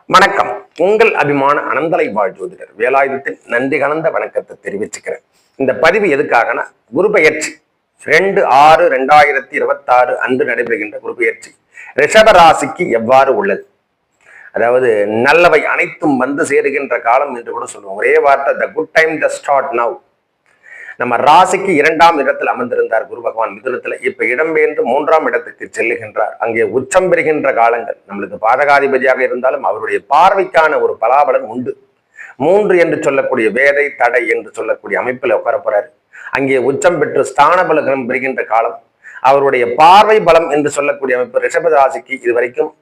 வணக்கம். உங்கள் அபிமான அனந்தலை வாழ் ஜோதிடர் வேலாயுதத்தின் நன்றி கலந்த வணக்கத்தை தெரிவிச்சுக்கிறேன். இந்த பதிவு எதுக்காகனா, குரு பெயர்ச்சி 2/6/2026 அன்று நடைபெறுகின்ற குரு பெயர்ச்சி ரிஷப ராசிக்கு எவ்வாறு உள்ளது, அதாவது நல்லவை அனைத்தும் வந்து சேருகின்ற காலம் என்று கூட சொல்லுவோம். ஒரே வார்த்தை, the good time the start now. நம்ம ராசிக்கு 2ஆம் இடத்தில் அமர்ந்திருந்தார் குரு பகவான் மிதுனத்துல. இப்ப இடம்பெயர்ந்து 3ஆம் இடத்துக்கு செல்லுகின்றார். அங்கே உச்சம் பெறுகின்ற காலங்கள். நம்மளுக்கு பாதகாதிபதியாக இருந்தாலும் அவருடைய பார்வைக்கான ஒரு பலாபலன் உண்டு. 3 என்று சொல்லக்கூடிய வேதை தடை என்று சொல்லக்கூடிய அமைப்பில் உட்கார போறாரு. அங்கே உச்சம் பெற்று ஸ்தான பலம் பெறுகின்ற காலம். அவருடைய பார்வை பலம் என்று சொல்லக்கூடிய அமைப்பு ரிஷப ராசிக்கு இதுவரைக்கும்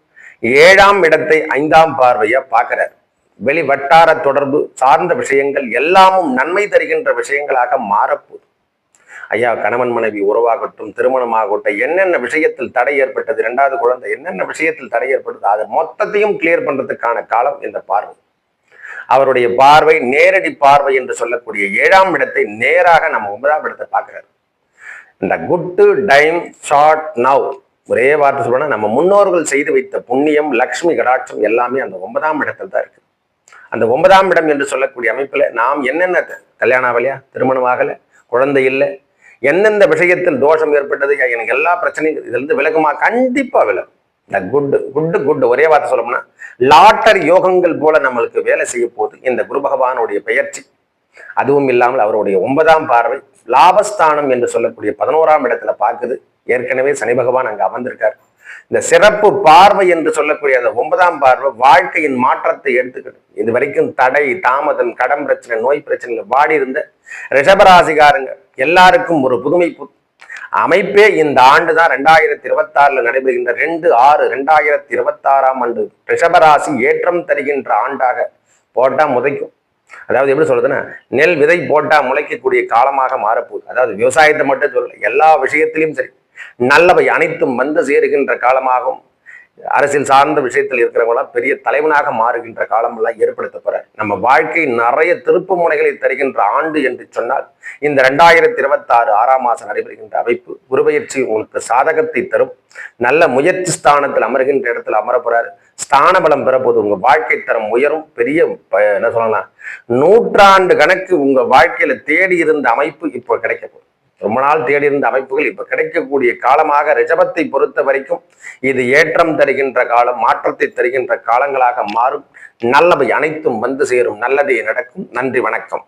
7ஆம் இடத்தை 5ஆம் பார்வையா பார்க்கிறார். வெளி வட்டார தொடர்பு சார்ந்த விஷயங்கள் எல்லாமும் நன்மை தருகின்ற விஷயங்களாக மாறப்போகுது. ஐயா, கணவன் மனைவி உறவாகட்டும், திருமணமாகட்டும், என்னென்ன விஷயத்தில் தடை ஏற்பட்டது, 2வது குழந்தை, என்னென்ன விஷயத்தில் தடை ஏற்பட்டது, அது மொத்தத்தையும் கிளியர் பண்றதுக்கான காலம் இந்த பார்வை. அவருடைய பார்வை நேரடி பார்வை என்று சொல்லக்கூடிய 7ஆம் இடத்தை நேராக நம்ம 9ஆம் இடத்தை பார்க்கிறார். இந்த குட் டைம் ஷார்ட் நவ். ஒரே வார்த்தை சொல்லணும்னா, நம்ம முன்னோர்கள் செய்து வைத்த புண்ணியம், லக்ஷ்மி கடாட்சம் எல்லாமே அந்த 9ஆம் இடத்தில் தான் இருக்கு. அந்த 9ஆம் இடம் என்று சொல்லக்கூடிய அமைப்புல நாம் என்னென்ன கல்யாணம் ஆகலையா, திருமணம் ஆகலை, குழந்தை இல்லை, எந்தெந்த விஷயத்தில் தோஷம் ஏற்பட்டது, எனக்கு எல்லா பிரச்சனையும் இதுல இருந்து விலகுமா? கண்டிப்பா விலகும். இந்த குட் ஒரே வார்த்தை சொல்லணும்னா, லாட்டரி யோகங்கள் போல நம்மளுக்கு வேலை செய்ய போகுது இந்த குரு பகவானுடைய பெயர்ச்சி. அதுவும் இல்லாமல் அவருடைய 9ஆம் பார்வை லாபஸ்தானம் என்று சொல்லக்கூடிய 11ஆம் இடத்துல பார்க்குது. ஏற்கனவே சனி பகவான் அங்க அமர்ந்திருக்காரு. இந்த சிறப்பு பார்வை என்று சொல்லக்கூடிய அந்த 9ஆம் பார்வை வாழ்க்கையின் மாற்றத்தை எடுத்துக்கணும். இது வரைக்கும் தடை, தாமதம், கடன் பிரச்சனை, நோய் பிரச்சனைகள் வாடி இருந்த ரிஷபராசிகாரங்க எல்லாருக்கும் ஒரு புதுமை அமைப்பே இந்த ஆண்டு தான் 2026 நடைபெறுகின்ற 2/6/2026 ஆண்டு ரிஷபராசி ஏற்றம் தருகின்ற ஆண்டாக போட்டா முதைக்கும். அதாவது எப்படி சொல்றதுன்னா, நெல் விதை போட்டா முளைக்கக்கூடிய காலமாக மாறப்போகுது. அதாவது விவசாயத்தை மட்டும் சொல்லல, எல்லா விஷயத்திலையும் சரி, நல்லவை அனைத்தும் வந்து சேருகின்ற காலமாகும். அரசியல் சார்ந்த விஷயத்தில் இருக்கிறவங்களாம் பெரிய தலைவனாக மாறுகின்ற காலம் எல்லாம் ஏற்படுத்த போற நம்ம வாழ்க்கை நிறைய திருப்பு முனைகளை தருகின்ற ஆண்டு என்று சொன்னால் இந்த 2026 6ஆம் மாசம் நடைபெறுகின்ற அமைப்பு குருபெயர்ச்சி உங்களுக்கு சாதகத்தை தரும். நல்ல முயற்சி ஸ்தானத்தில் அமர்கின்ற இடத்துல அமர போறாரு. ஸ்தான பலம் பெறப்போது உங்க வாழ்க்கை தரம் உயரும். பெரிய என்ன சொல்லலாம், 100 ஆண்டு கணக்கு உங்க வாழ்க்கையில தேடி இருந்த அமைப்பு இப்போ கிடைக்க போகுது. ரொம்ப நாள் தேடி இருந்த அமைப்புகள் இப்ப கிடைக்கக்கூடிய காலமாக ரிஷபத்தை பொறுத்த வரைக்கும் இது ஏற்றம் தருகின்ற காலம், மாற்றத்தை தருகின்ற காலங்களாக மாறும். நல்லவை அனைத்தும் வந்து சேரும். நல்லதே நடக்கும். நன்றி, வணக்கம்.